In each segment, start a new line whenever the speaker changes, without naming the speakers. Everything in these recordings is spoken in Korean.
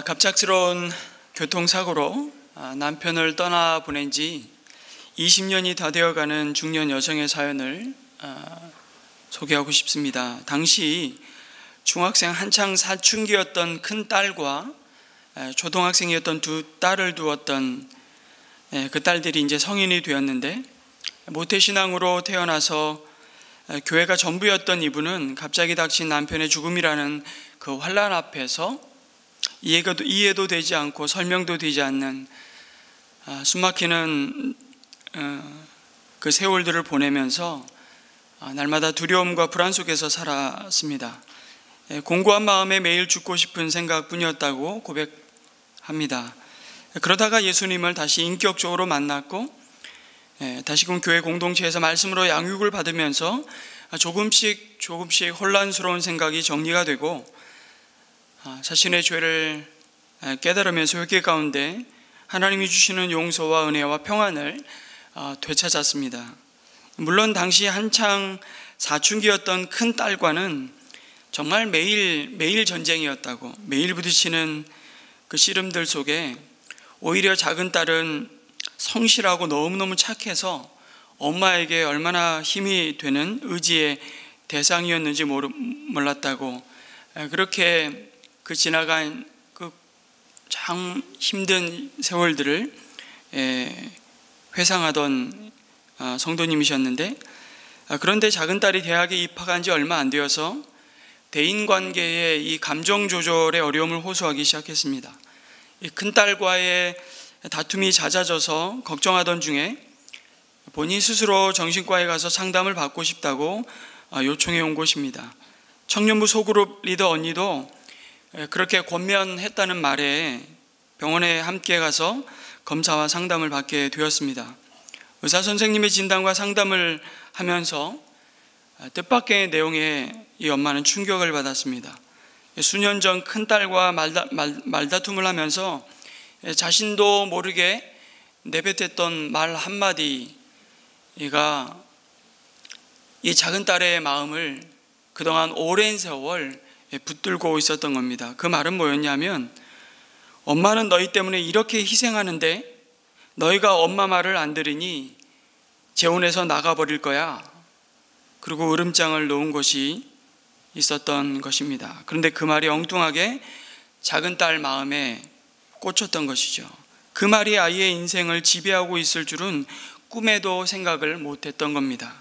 갑작스러운 교통사고로 남편을 떠나보낸 지 20년이 다 되어가는 중년 여성의 사연을 소개하고 싶습니다. 당시 중학생 한창 사춘기였던 큰 딸과 초등학생이었던 두 딸을 두었던 그 딸들이 이제 성인이 되었는데, 모태신앙으로 태어나서 교회가 전부였던 이분은 갑자기 닥친 남편의 죽음이라는 그 환난 앞에서 이해도 되지 않고 설명도 되지 않는 숨막히는 그 세월들을 보내면서 날마다 두려움과 불안 속에서 살았습니다. 공고한 마음에 매일 죽고 싶은 생각뿐이었다고 고백합니다. 그러다가 예수님을 다시 인격적으로 만났고, 다시금 교회 공동체에서 말씀으로 양육을 받으면서 조금씩 혼란스러운 생각이 정리가 되고, 자신의 죄를 깨달으면서 회개 가운데 하나님이 주시는 용서와 은혜와 평안을 되찾았습니다. 물론 당시 한창 사춘기였던 큰 딸과는 정말 매일 전쟁이었다고, 매일 부딪히는 그 씨름들 속에 오히려 작은 딸은 성실하고 너무너무 착해서 엄마에게 얼마나 힘이 되는 의지의 대상이었는지 몰랐다고, 그렇게 그 지나간 그 참 힘든 세월들을 회상하던 성도님이셨는데, 그런데 작은 딸이 대학에 입학한 지 얼마 안 되어서 대인관계의 이 감정 조절의 어려움을 호소하기 시작했습니다. 이 큰딸과의 다툼이 잦아져서 걱정하던 중에 본인 스스로 정신과에 가서 상담을 받고 싶다고 요청해 온 곳입니다. 청년부 소그룹 리더 언니도 그렇게 권면했다는 말에 병원에 함께 가서 검사와 상담을 받게 되었습니다. 의사 선생님의 진단과 상담을 하면서 뜻밖의 내용에 이 엄마는 충격을 받았습니다. 수년 전 큰딸과 말다툼을 하면서 자신도 모르게 내뱉었던 말 한마디가 이 작은 딸의 마음을 그동안 오랜 세월 붙들고 있었던 겁니다. 그 말은 뭐였냐면, 엄마는 너희 때문에 이렇게 희생하는데 너희가 엄마 말을 안 들으니 재혼해서 나가버릴 거야. 그리고 으름장을 놓은 것이 있었던 것입니다. 그런데 그 말이 엉뚱하게 작은 딸 마음에 꽂혔던 것이죠. 그 말이 아이의 인생을 지배하고 있을 줄은 꿈에도 생각을 못했던 겁니다.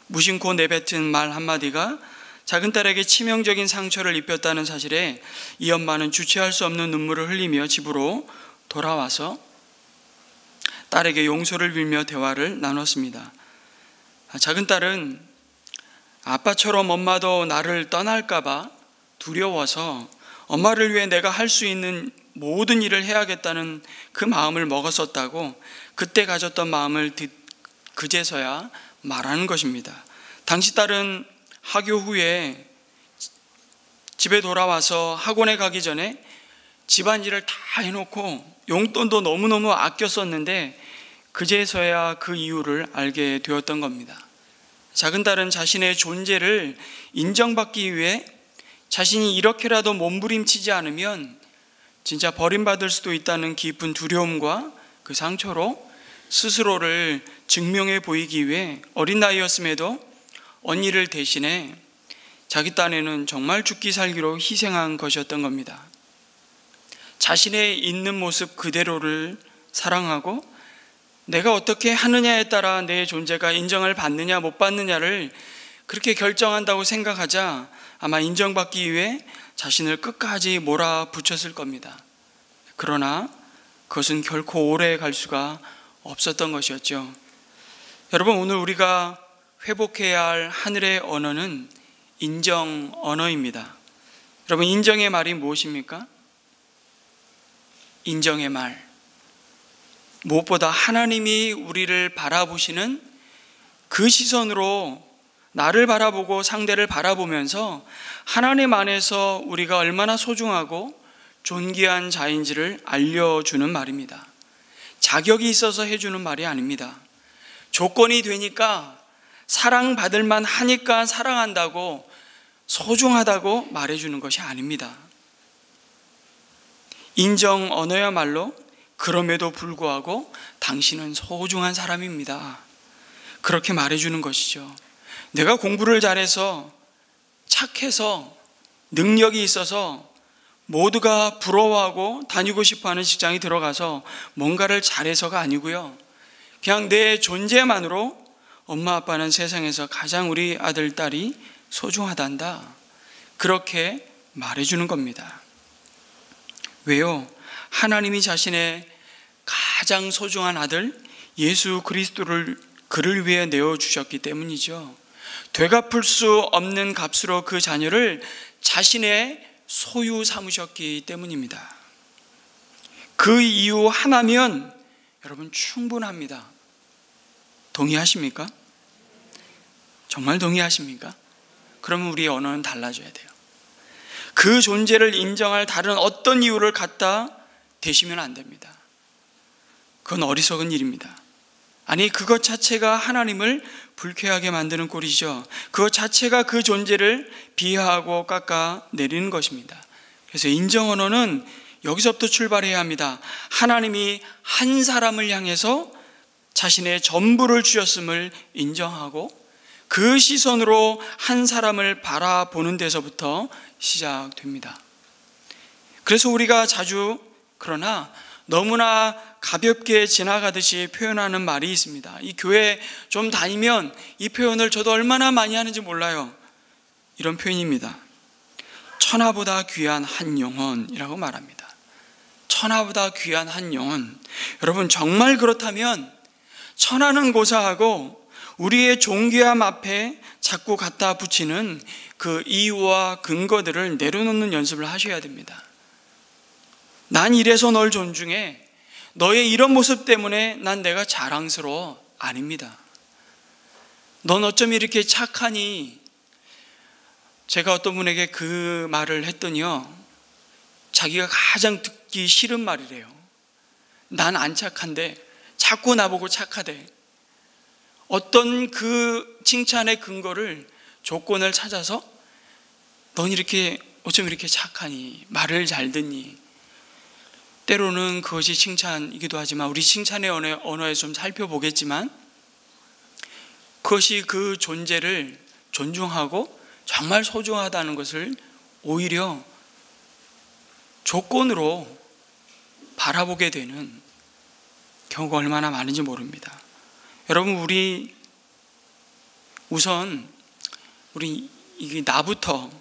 무심코 내뱉은 말 한마디가 작은 딸에게 치명적인 상처를 입혔다는 사실에 이 엄마는 주체할 수 없는 눈물을 흘리며 집으로 돌아와서 딸에게 용서를 빌며 대화를 나눴습니다. 작은 딸은 아빠처럼 엄마도 나를 떠날까봐 두려워서 엄마를 위해 내가 할 수 있는 모든 일을 해야겠다는 그 마음을 먹었었다고, 그때 가졌던 마음을 그제서야 말하는 것입니다. 당시 딸은 하교 후에 집에 돌아와서 학원에 가기 전에 집안일을 다 해놓고 용돈도 너무너무 아껴 썼는데 그제서야 그 이유를 알게 되었던 겁니다. 작은 딸은 자신의 존재를 인정받기 위해 자신이 이렇게라도 몸부림치지 않으면 진짜 버림받을 수도 있다는 깊은 두려움과 그 상처로 스스로를 증명해 보이기 위해 어린 나이였음에도 언니를 대신해 자기 딴에는 정말 죽기 살기로 희생한 것이었던 겁니다. 자신의 있는 모습 그대로를 사랑하고 내가 어떻게 하느냐에 따라 내 존재가 인정을 받느냐 못 받느냐를 그렇게 결정한다고 생각하자 아마 인정받기 위해 자신을 끝까지 몰아붙였을 겁니다. 그러나 그것은 결코 오래 갈 수가 없었던 것이었죠. 여러분, 오늘 우리가 회복해야 할 하늘의 언어는 인정 언어입니다. 여러분, 인정의 말이 무엇입니까? 인정의 말. 무엇보다 하나님이 우리를 바라보시는 그 시선으로 나를 바라보고 상대를 바라보면서 하나님 안에서 우리가 얼마나 소중하고 존귀한 자인지를 알려주는 말입니다. 자격이 있어서 해주는 말이 아닙니다. 조건이 되니까, 사랑받을 만 하니까 사랑한다고, 소중하다고 말해주는 것이 아닙니다. 인정 언어야말로 그럼에도 불구하고 당신은 소중한 사람입니다. 그렇게 말해주는 것이죠. 내가 공부를 잘해서 착해서 능력이 있어서 모두가 부러워하고 다니고 싶어하는 직장에 들어가서 뭔가를 잘해서가 아니고요. 그냥 내 존재만으로 엄마 아빠는 세상에서 가장 우리 아들, 딸이 소중하단다. 그렇게 말해주는 겁니다. 왜요? 하나님이 자신의 가장 소중한 아들 예수 그리스도를 그를 위해 내어주셨기 때문이죠. 되갚을 수 없는 값으로 그 자녀를 자신의 소유 삼으셨기 때문입니다. 그 이유 하나면 여러분 충분합니다. 동의하십니까? 정말 동의하십니까? 그러면 우리의 언어는 달라져야 돼요. 그 존재를 인정할 다른 어떤 이유를 갖다 대시면 안 됩니다. 그건 어리석은 일입니다. 아니, 그것 자체가 하나님을 불쾌하게 만드는 꼴이죠. 그것 자체가 그 존재를 비하하고 깎아내리는 것입니다. 그래서 인정 언어는 여기서부터 출발해야 합니다. 하나님이 한 사람을 향해서 자신의 전부를 주셨음을 인정하고 그 시선으로 한 사람을 바라보는 데서부터 시작됩니다. 그래서 우리가 자주 그러나 너무나 가볍게 지나가듯이 표현하는 말이 있습니다. 이 교회 좀 다니면 이 표현을 저도 얼마나 많이 하는지 몰라요. 이런 표현입니다. 천하보다 귀한 한 영혼이라고 말합니다. 천하보다 귀한 한 영혼. 여러분 정말 그렇다면 천하는 고사하고 우리의 존귀함 앞에 자꾸 갖다 붙이는 그 이유와 근거들을 내려놓는 연습을 하셔야 됩니다. 난 이래서 널 존중해. 너의 이런 모습 때문에 난 내가 자랑스러워. 아닙니다. 넌 어쩜 이렇게 착하니? 제가 어떤 분에게 그 말을 했더니요, 자기가 가장 듣기 싫은 말이래요. 난 안 착한데 자꾸 나보고 착하대. 어떤 그 칭찬의 근거를, 조건을 찾아서 넌 이렇게 어쩜 이렇게 착하니? 말을 잘 듣니? 때로는 그것이 칭찬이기도 하지만 우리 칭찬의 언어에 좀 살펴보겠지만 그것이 그 존재를 존중하고 정말 소중하다는 것을 오히려 조건으로 바라보게 되는 경우가 얼마나 많은지 모릅니다. 여러분, 우리 이게 나부터,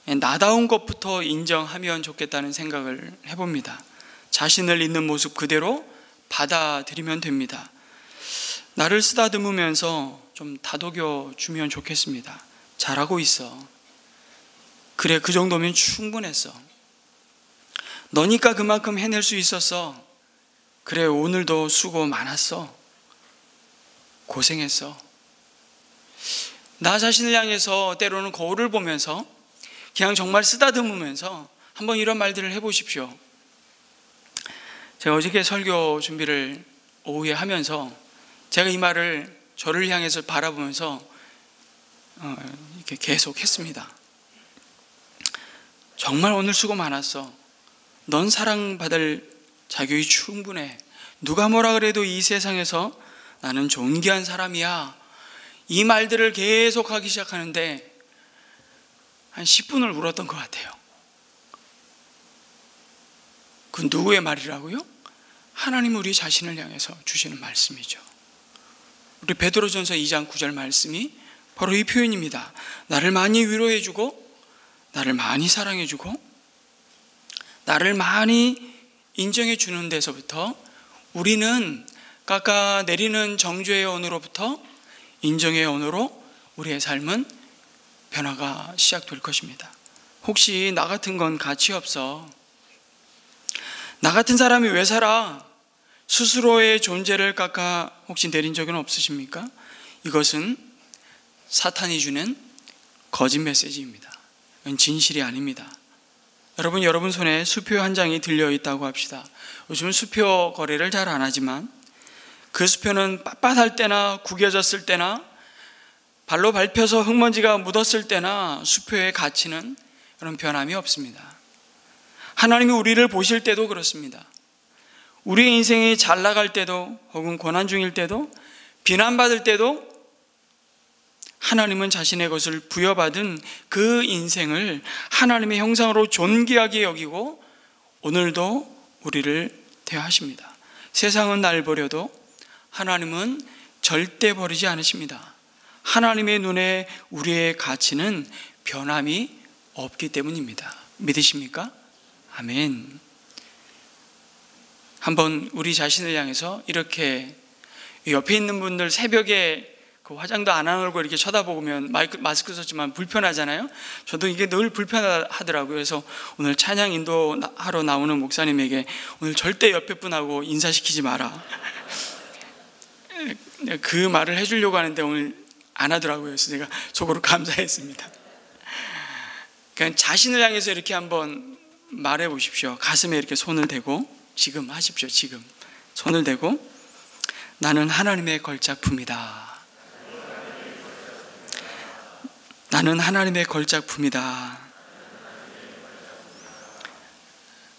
나다운 것부터 인정하면 좋겠다는 생각을 해봅니다. 자신을 있는 모습 그대로 받아들이면 됩니다. 나를 쓰다듬으면서 좀 다독여 주면 좋겠습니다. 잘하고 있어. 그래, 그 정도면 충분했어. 너니까 그만큼 해낼 수 있었어. 그래, 오늘도 수고 많았어. 고생했어. 나 자신을 향해서 때로는 거울을 보면서 그냥 정말 쓰다듬으면서 한번 이런 말들을 해보십시오. 제가 어저께 설교 준비를 오후에 하면서 제가 이 말을 저를 향해서 바라보면서 이렇게 계속 했습니다. 정말 오늘 수고 많았어. 넌 사랑받을 자격이 충분해. 누가 뭐라 그래도 이 세상에서 나는 존귀한 사람이야. 이 말들을 계속 하기 시작하는데 한 10분을 울었던 것 같아요. 그 누구의 말이라고요? 하나님 우리 자신을 향해서 주시는 말씀이죠. 우리 베드로전서 2장 9절 말씀이 바로 이 표현입니다. 나를 많이 위로해주고 나를 많이 사랑해주고 나를 많이 인정해주는 데서부터 우리는 깎아내리는 정죄의 언어로부터 인정의 언어로 우리의 삶은 변화가 시작될 것입니다. 혹시 나 같은 건 가치 없어. 나 같은 사람이 왜 살아? 스스로의 존재를 깎아 혹시 내린 적은 없으십니까? 이것은 사탄이 주는 거짓 메시지입니다. 이건 진실이 아닙니다. 여러분 손에 수표 한 장이 들려있다고 합시다. 요즘은 수표 거래를 잘 안 하지만 그 수표는 빳빳할 때나 구겨졌을 때나 발로 밟혀서 흙먼지가 묻었을 때나 수표의 가치는 그런 변함이 없습니다. 하나님이 우리를 보실 때도 그렇습니다. 우리의 인생이 잘 나갈 때도, 혹은 고난 중일 때도, 비난받을 때도 하나님은 자신의 것을 부여받은 그 인생을 하나님의 형상으로 존귀하게 여기고 오늘도 우리를 대하십니다. 세상은 날 버려도 하나님은 절대 버리지 않으십니다. 하나님의 눈에 우리의 가치는 변함이 없기 때문입니다. 믿으십니까? 아멘. 한번 우리 자신을 향해서 이렇게, 옆에 있는 분들 새벽에 그 화장도 안 한 얼굴 이렇게 쳐다보면 마스크 썼지만 불편하잖아요. 저도 이게 늘 불편하더라고요. 그래서 오늘 찬양 인도하러 나오는 목사님에게 오늘 절대 옆에 분하고 인사시키지 마라, 그 말을 해주려고 하는데 오늘 안 하더라고요. 그래서 제가 속으로 감사했습니다. 그냥 자신을 향해서 이렇게 한번 말해 보십시오. 가슴에 이렇게 손을 대고, 지금 하십시오. 지금 손을 대고, 나는 하나님의 걸작품이다. 나는 하나님의 걸작품이다.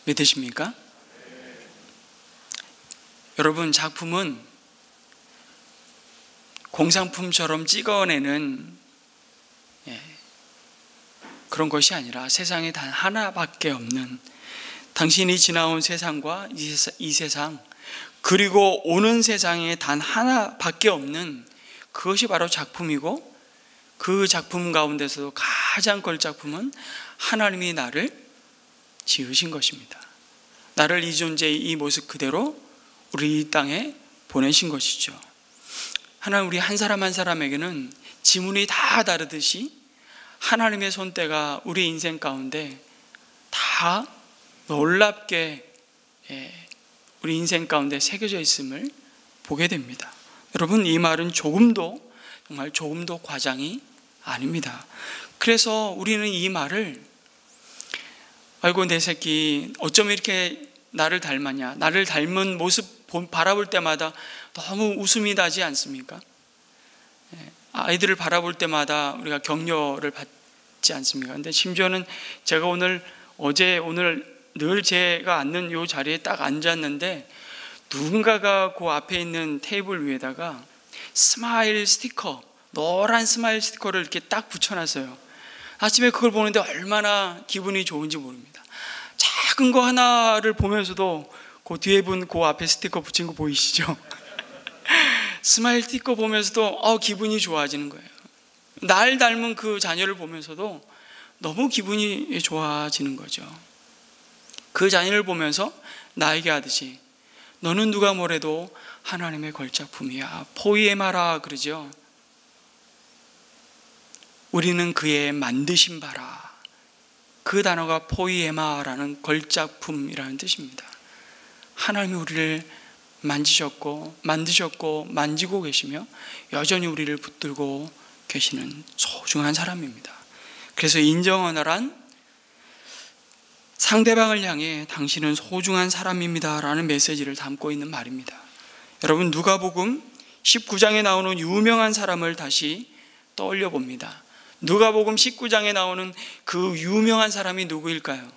믿으십니까? 여러분, 작품은 공상품처럼 찍어내는 그런 것이 아니라 세상에 단 하나밖에 없는, 당신이 지나온 세상과 이 세상, 그리고 오는 세상에 단 하나밖에 없는 그것이 바로 작품이고, 그 작품 가운데서도 가장 걸작품은 하나님이 나를 지으신 것입니다. 나를 이 존재의 이 모습 그대로 우리 이 땅에 보내신 것이죠. 하나님, 우리 한 사람 한 사람에게는 지문이 다 다르듯이 하나님의 손때가 우리 인생 가운데 다 놀랍게 우리 인생 가운데 새겨져 있음을 보게 됩니다. 여러분, 이 말은 정말 조금도 과장이 아닙니다. 그래서 우리는 이 말을, 아이고 내 새끼 어쩜 이렇게 나를 닮았냐, 나를 닮은 모습 바라볼 때마다 너무 웃음이 나지 않습니까? 아이들을 바라볼 때마다 우리가 격려를 받지 않습니까? 근데 심지어는 제가 오늘 늘 제가 앉는 이 자리에 딱 앉았는데 누군가가 그 앞에 있는 테이블 위에다가 스마일 스티커, 노란 스마일 스티커를 이렇게 딱 붙여놨어요. 아침에 그걸 보는데 얼마나 기분이 좋은지 모릅니다. 작은 거 하나를 보면서도 그 뒤에 분 그 앞에 스티커 붙인 거 보이시죠? 스마일 스티커 보면서도 기분이 좋아지는 거예요. 날 닮은 그 자녀를 보면서도 너무 기분이 좋아지는 거죠. 그 자녀를 보면서 나에게 하듯이 너는 누가 뭐래도 하나님의 걸작품이야, 포이에마라 그러죠. 우리는 그의 만드신 바라. 그 단어가 포이에마라는 걸작품이라는 뜻입니다. 하나님이 우리를 만지셨고 만드셨고 만지고 계시며 여전히 우리를 붙들고 계시는 소중한 사람입니다. 그래서 인정하노란 상대방을 향해 당신은 소중한 사람입니다 라는 메시지를 담고 있는 말입니다. 여러분, 누가복음 19장에 나오는 유명한 사람을 다시 떠올려 봅니다. 누가복음 19장에 나오는 그 유명한 사람이 누구일까요?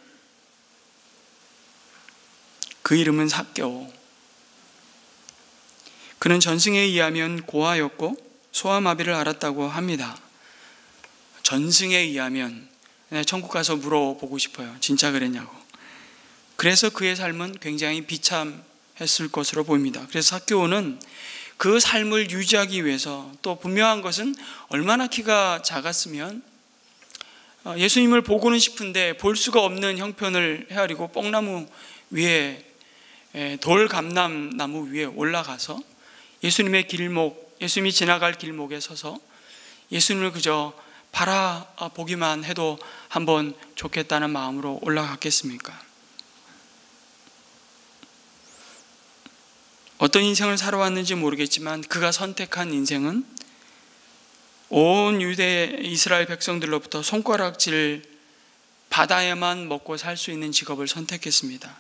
그 이름은 삭개오. 그는 전승에 의하면 고아였고 소아마비를 앓았다고 합니다. 전승에 의하면, 천국 가서 물어보고 싶어요. 진짜 그랬냐고. 그래서 그의 삶은 굉장히 비참했을 것으로 보입니다. 그래서 삭개오는 그 삶을 유지하기 위해서, 또 분명한 것은 얼마나 키가 작았으면 예수님을 보고는 싶은데 볼 수가 없는 형편을 헤아리고 뽕나무 위에, 돌감람나무 위에 올라가서 예수님이 지나갈 길목에 서서 예수님을 그저 바라보기만 해도 한번 좋겠다는 마음으로 올라갔겠습니까? 어떤 인생을 살아왔는지 모르겠지만 그가 선택한 인생은 온 유대 이스라엘 백성들로부터 손가락질 받아야만 먹고 살 수 있는 직업을 선택했습니다.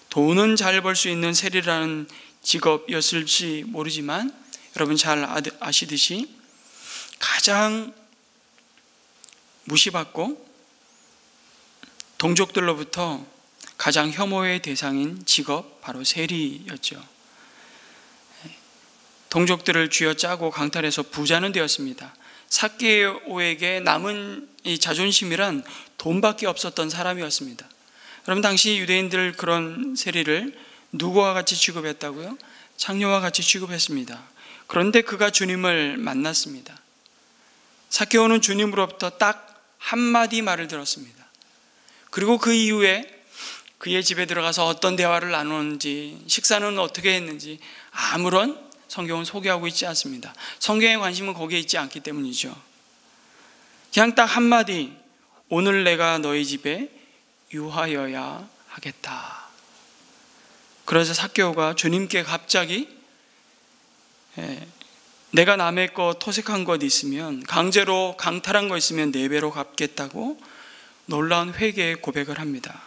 돈은 잘 벌 수 있는 세리라는 직업이었을지 모르지만 여러분 잘 아시듯이 가장 무시받고 동족들로부터 가장 혐오의 대상인 직업, 바로 세리였죠. 동족들을 쥐어짜고 강탈해서 부자는 되었습니다. 삭개오에게 남은 이 자존심이란 돈밖에 없었던 사람이었습니다. 그럼 당시 유대인들 그런 세리를 누구와 같이 취급했다고요? 창녀와 같이 취급했습니다. 그런데 그가 주님을 만났습니다. 삭개오는 주님으로부터 딱 한마디 말을 들었습니다. 그리고 그 이후에 그의 집에 들어가서 어떤 대화를 나누는지, 식사는 어떻게 했는지 아무런 성경은 소개하고 있지 않습니다. 성경의 관심은 거기에 있지 않기 때문이죠. 그냥 딱 한마디, 오늘 내가 너희 집에 유하여야 하겠다. 그래서 삭개오가 주님께 갑자기 내가 남의 거 토색한 것 있으면, 강제로 강탈한 거 있으면 4배로 갚겠다고 놀라운 회개의 고백을 합니다.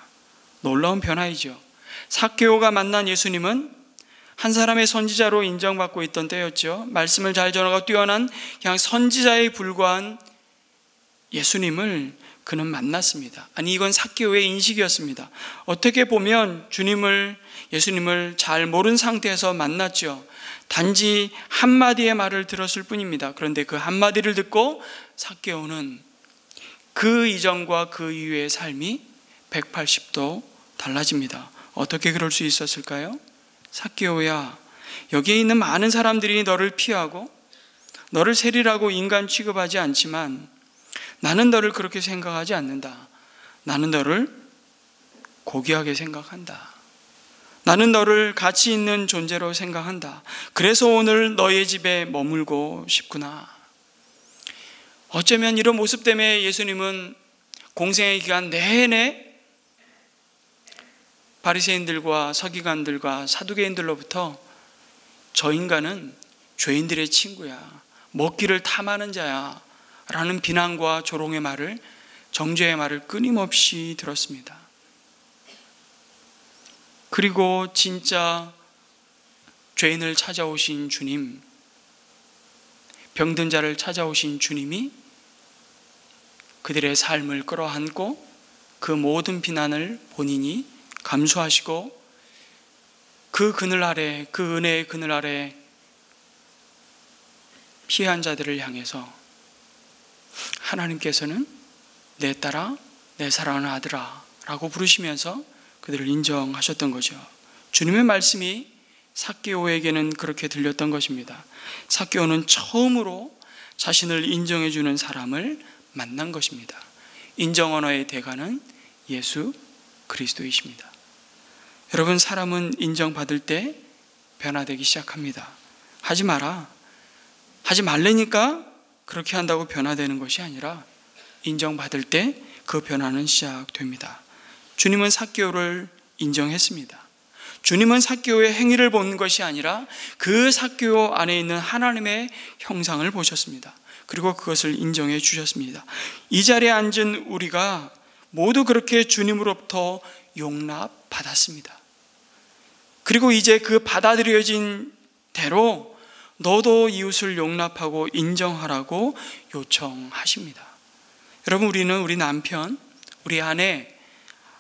놀라운 변화이죠. 삭개오가 만난 예수님은 한 사람의 선지자로 인정받고 있던 때였죠. 말씀을 잘 전하고 뛰어난 그냥 선지자에 불과한 예수님을 그는 만났습니다. 아니, 이건 삭개오의 인식이었습니다. 어떻게 보면 예수님을 잘 모른 상태에서 만났죠. 단지 한마디의 말을 들었을 뿐입니다. 그런데 그 한마디를 듣고 삭개오는 그 이전과 그 이후의 삶이 180도 달라집니다. 어떻게 그럴 수 있었을까요? 삭개오야, 여기에 있는 많은 사람들이 너를 피하고 너를 세리라고 인간 취급하지 않지만 나는 너를 그렇게 생각하지 않는다. 나는 너를 고귀하게 생각한다. 나는 너를 가치 있는 존재로 생각한다. 그래서 오늘 너의 집에 머물고 싶구나. 어쩌면 이런 모습 때문에 예수님은 공생의 기간 내내 바리새인들과 서기관들과 사두개인들로부터 저 인간은 죄인들의 친구야, 먹기를 탐하는 자야 라는 비난과 조롱의 말을, 정죄의 말을 끊임없이 들었습니다. 그리고 진짜 죄인을 찾아오신 주님, 병든 자를 찾아오신 주님이 그들의 삶을 끌어안고 그 모든 비난을 본인이 감수하시고 그 그늘 아래, 그 은혜의 그늘 아래 피한 자들을 향해서 하나님께서는 내 딸아, 내 사랑하는 아들아 라고 부르시면서 그들을 인정하셨던 거죠. 주님의 말씀이 삭개오에게는 그렇게 들렸던 것입니다. 삭개오는 처음으로 자신을 인정해 주는 사람을 만난 것입니다. 인정 언어의 대가는 예수 그리스도이십니다. 여러분, 사람은 인정받을 때 변화되기 시작합니다. 하지 마라, 하지 말라니까 그렇게 한다고 변화되는 것이 아니라 인정받을 때 그 변화는 시작됩니다. 주님은 삭개오를 인정했습니다. 주님은 삭개오의 행위를 본 것이 아니라 그 삭개오 안에 있는 하나님의 형상을 보셨습니다. 그리고 그것을 인정해 주셨습니다. 이 자리에 앉은 우리가 모두 그렇게 주님으로부터 용납받았습니다. 그리고 이제 그 받아들여진 대로 너도 이웃을 용납하고 인정하라고 요청하십니다. 여러분, 우리는 우리 남편, 우리 아내,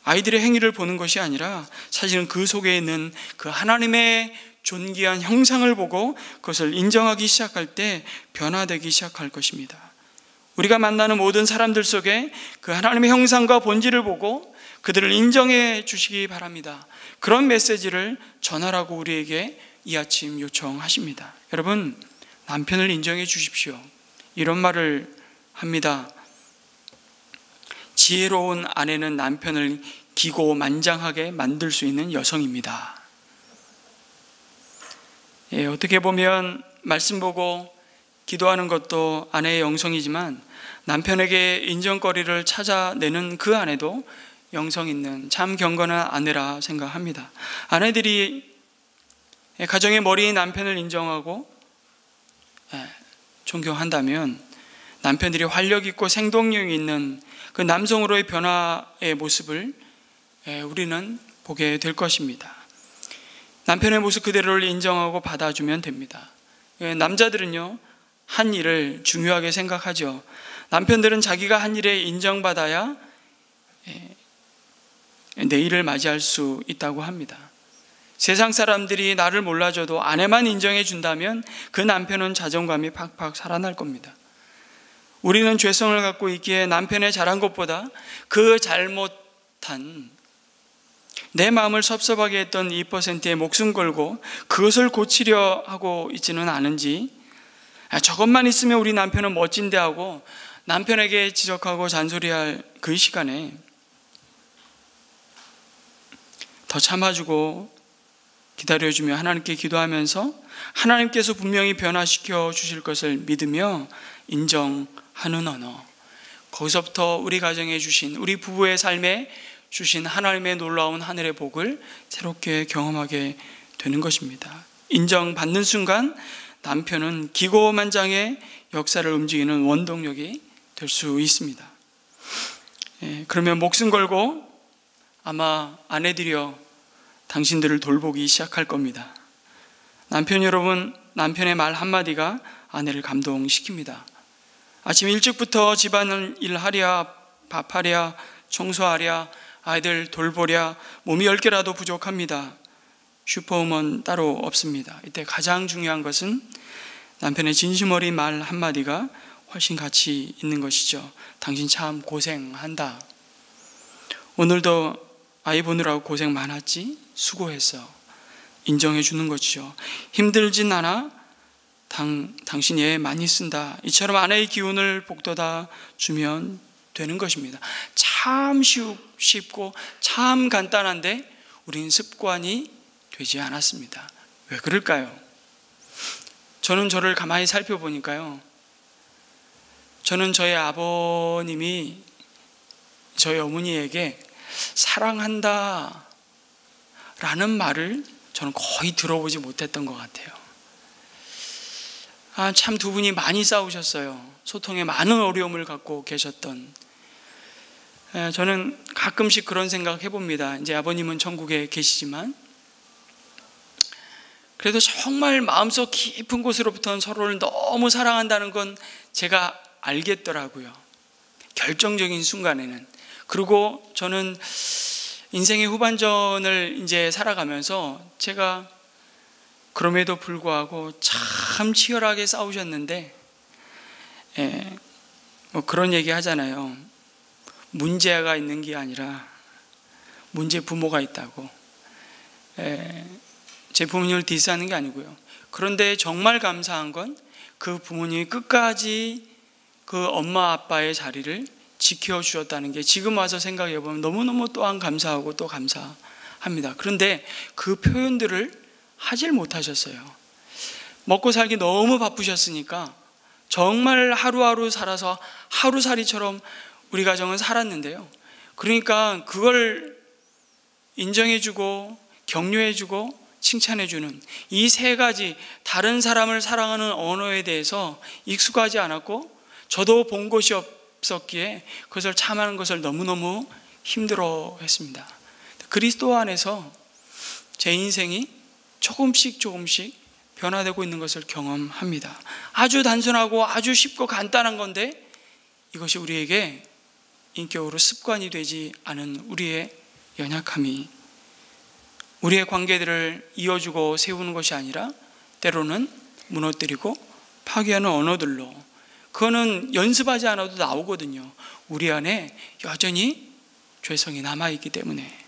아이들의 행위를 보는 것이 아니라 사실은 그 속에 있는 그 하나님의 존귀한 형상을 보고 그것을 인정하기 시작할 때 변화되기 시작할 것입니다. 우리가 만나는 모든 사람들 속에 그 하나님의 형상과 본질을 보고 그들을 인정해 주시기 바랍니다. 그런 메시지를 전하라고 우리에게 이 아침 요청하십니다. 여러분, 남편을 인정해 주십시오. 이런 말을 합니다. 지혜로운 아내는 남편을 기고만장하게 만들 수 있는 여성입니다. 어떻게 보면 말씀 보고 기도하는 것도 아내의 영성이지만 남편에게 인정거리를 찾아내는 그 아내도 영성 있는 참 경건한 아내라 생각합니다. 아내들이 가정의 머리인 남편을 인정하고 존경한다면 남편들이 활력 있고 생동력 있는 그 남성으로의 변화의 모습을 우리는 보게 될 것입니다. 남편의 모습 그대로를 인정하고 받아주면 됩니다. 남자들은요, 한 일을 중요하게 생각하죠. 남편들은 자기가 한 일에 인정받아야 내일을 맞이할 수 있다고 합니다. 세상 사람들이 나를 몰라줘도 아내만 인정해 준다면 그 남편은 자존감이 팍팍 살아날 겁니다. 우리는 죄성을 갖고 있기에 남편의 잘한 것보다 그 잘못한 내 마음을 섭섭하게 했던 2%에 목숨 걸고 그것을 고치려 하고 있지는 않은지, 저것만 있으면 우리 남편은 멋진데 하고 남편에게 지적하고 잔소리할 그 시간에 더 참아주고 기다려주며 하나님께 기도하면서 하나님께서 분명히 변화시켜 주실 것을 믿으며 인정하는 언어, 거기서부터 우리 가정에 주신, 우리 부부의 삶에 주신 하나님의 놀라운 하늘의 복을 새롭게 경험하게 되는 것입니다. 인정받는 순간 남편은 기고만장의 역사를 움직이는 원동력이 될 수 있습니다. 그러면 목숨 걸고 아마 아내들이여 당신들을 돌보기 시작할 겁니다. 남편 여러분, 남편의 말 한마디가 아내를 감동시킵니다. 아침 일찍부터 집안일 하랴, 밥하랴, 청소하랴, 아이들 돌보랴, 몸이 10개라도 부족합니다. 슈퍼우먼 따로 없습니다. 이때 가장 중요한 것은 남편의 진심 어린 말 한마디가 훨씬 가치 있는 것이죠. 당신 참 고생한다. 오늘도 아이 보느라고 고생 많았지? 수고했어. 인정해 주는 것이죠. 힘들진 않아? 당신 얘 많이 쓴다. 이처럼 아내의 기운을 북돋아 주면 되는 것입니다. 참 쉽고 참 간단한데 우린 습관이 되지 않았습니다. 왜 그럴까요? 저는 저를 가만히 살펴보니까요, 저는 저희 아버님이 저희 어머니에게 사랑한다 라는 말을 저는 거의 들어보지 못했던 것 같아요. 참 두 분이 많이 싸우셨어요. 소통에 많은 어려움을 갖고 계셨던. 저는 가끔씩 그런 생각 해봅니다. 이제 아버님은 천국에 계시지만 그래도 정말 마음속 깊은 곳으로부터는 서로를 너무 사랑한다는 건 제가 알겠더라고요. 결정적인 순간에는. 그리고 저는 인생의 후반전을 이제 살아가면서 제가 그럼에도 불구하고 참 치열하게 싸우셨는데, 뭐 그런 얘기 하잖아요. 문제가 있는 게 아니라 문제 부모가 있다고. 제 부모님을 디스하는 게 아니고요. 그런데 정말 감사한 건 그 부모님이 끝까지 그 엄마 아빠의 자리를 지켜주셨다는 게 지금 와서 생각해 보면 너무너무 또한 감사하고 또 감사합니다. 그런데 그 표현들을 하질 못하셨어요. 먹고 살기 너무 바쁘셨으니까 정말 하루하루 살아서 하루살이처럼 우리 가정은 살았는데요. 그러니까 그걸 인정해주고 격려해주고 칭찬해주는 이 세 가지 다른 사람을 사랑하는 언어에 대해서 익숙하지 않았고 저도 본 곳이 없었기에 그것을 참하는 것을 너무너무 힘들어했습니다. 그리스도 안에서 제 인생이 조금씩 변화되고 있는 것을 경험합니다. 아주 단순하고 아주 쉽고 간단한 건데 이것이 우리에게 인격으로 습관이 되지 않은 우리의 연약함이 우리의 관계들을 이어주고 세우는 것이 아니라 때로는 무너뜨리고 파괴하는 언어들로, 그거는 연습하지 않아도 나오거든요. 우리 안에 여전히 죄성이 남아있기 때문에.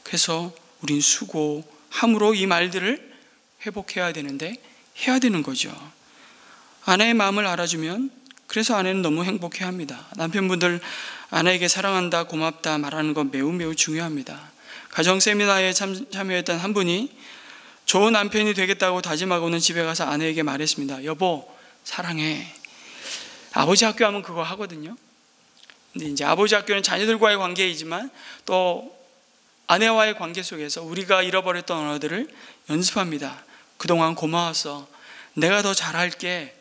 그래서 우린 수고함으로 이 말들을 회복해야 되는데 해야 되는 거죠. 아내의 마음을 알아주면 그래서 아내는 너무 행복해합니다. 남편분들 아내에게 사랑한다, 고맙다 말하는 건 매우 중요합니다. 가정 세미나에 참여했던 한 분이 좋은 남편이 되겠다고 다짐하고는 집에 가서 아내에게 말했습니다. 여보, 사랑해. 아버지 학교 하면 그거 하거든요. 근데 이제 아버지 학교는 자녀들과의 관계이지만 또 아내와의 관계 속에서 우리가 잃어버렸던 언어들을 연습합니다. 그동안 고마웠어. 내가 더 잘할게.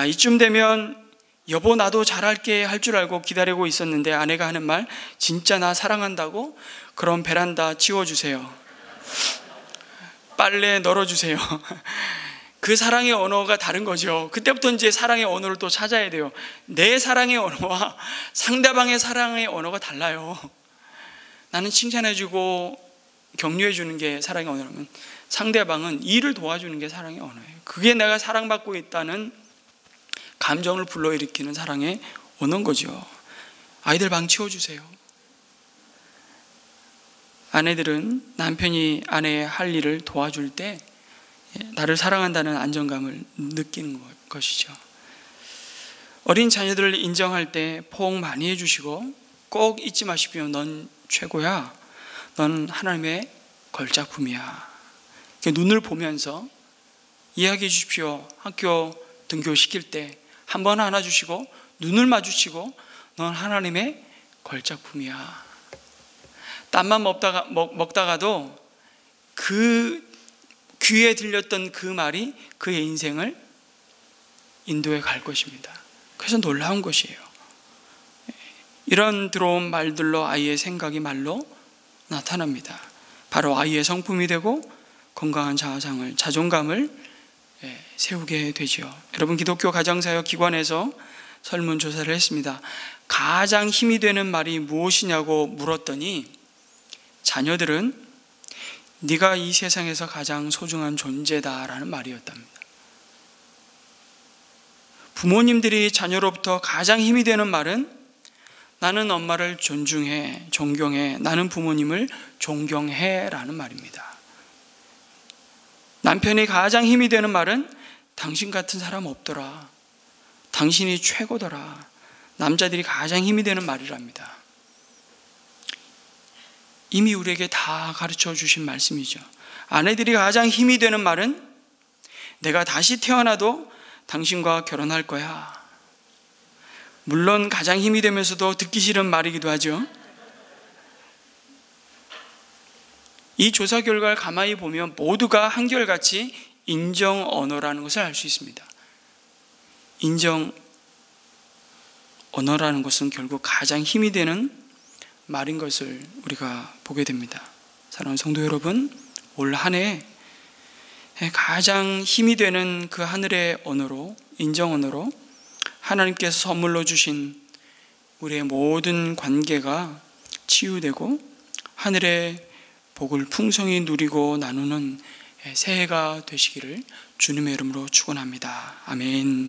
이쯤 되면 여보 나도 잘할게 할 줄 알고 기다리고 있었는데 아내가 하는 말, 진짜 나 사랑한다고? 그럼 베란다 치워주세요. 빨래 널어주세요. 그 사랑의 언어가 다른 거죠. 그때부터 이제 사랑의 언어를 또 찾아야 돼요. 내 사랑의 언어와 상대방의 사랑의 언어가 달라요. 나는 칭찬해주고 격려해주는 게 사랑의 언어라면 상대방은 일을 도와주는 게 사랑의 언어예요. 그게 내가 사랑받고 있다는 감정을 불러일으키는 사랑의 언어인 거죠. 아이들 방 치워주세요. 아내들은 남편이 아내의 할 일을 도와줄 때 나를 사랑한다는 안정감을 느끼는 것이죠. 어린 자녀들을 인정할 때 포옹 많이 해주시고 꼭 잊지 마십시오. 넌 최고야. 넌 하나님의 걸작품이야. 눈을 보면서 이야기해 주십시오. 학교 등교시킬 때 한 번 안아주시고 눈을 마주치고 넌 하나님의 걸작품이야. 땀만 먹다가도 그 귀에 들렸던 그 말이 그의 인생을 인도해 갈 것입니다. 그래서 놀라운 것이에요. 이런 들어온 말들로 아이의 생각이 말로 나타납니다. 바로 아이의 성품이 되고 건강한 자존감을 세우게 되죠. 여러분, 기독교 가정사역 기관에서 설문조사를 했습니다. 가장 힘이 되는 말이 무엇이냐고 물었더니 자녀들은 네가 이 세상에서 가장 소중한 존재다라는 말이었답니다. 부모님들이 자녀로부터 가장 힘이 되는 말은 나는 엄마를 존중해, 존경해, 나는 부모님을 존경해 라는 말입니다. 남편이 가장 힘이 되는 말은 당신 같은 사람 없더라, 당신이 최고더라. 남자들이 가장 힘이 되는 말이랍니다. 이미 우리에게 다 가르쳐 주신 말씀이죠. 아내들이 가장 힘이 되는 말은 내가 다시 태어나도 당신과 결혼할 거야. 물론 가장 힘이 되면서도 듣기 싫은 말이기도 하죠. 이 조사 결과를 가만히 보면 모두가 한결같이 인정 언어라는 것을 알 수 있습니다. 인정 언어라는 것은 결국 가장 힘이 되는 말인 것을 우리가 보게 됩니다. 사랑하는 성도 여러분, 올 한 해 가장 힘이 되는 그 하늘의 언어로, 인정 언어로 하나님께서 선물로 주신 우리의 모든 관계가 치유되고 하늘의 복을 풍성히 누리고 나누는 새해가 되시기를 주님의 이름으로 축원합니다. 아멘.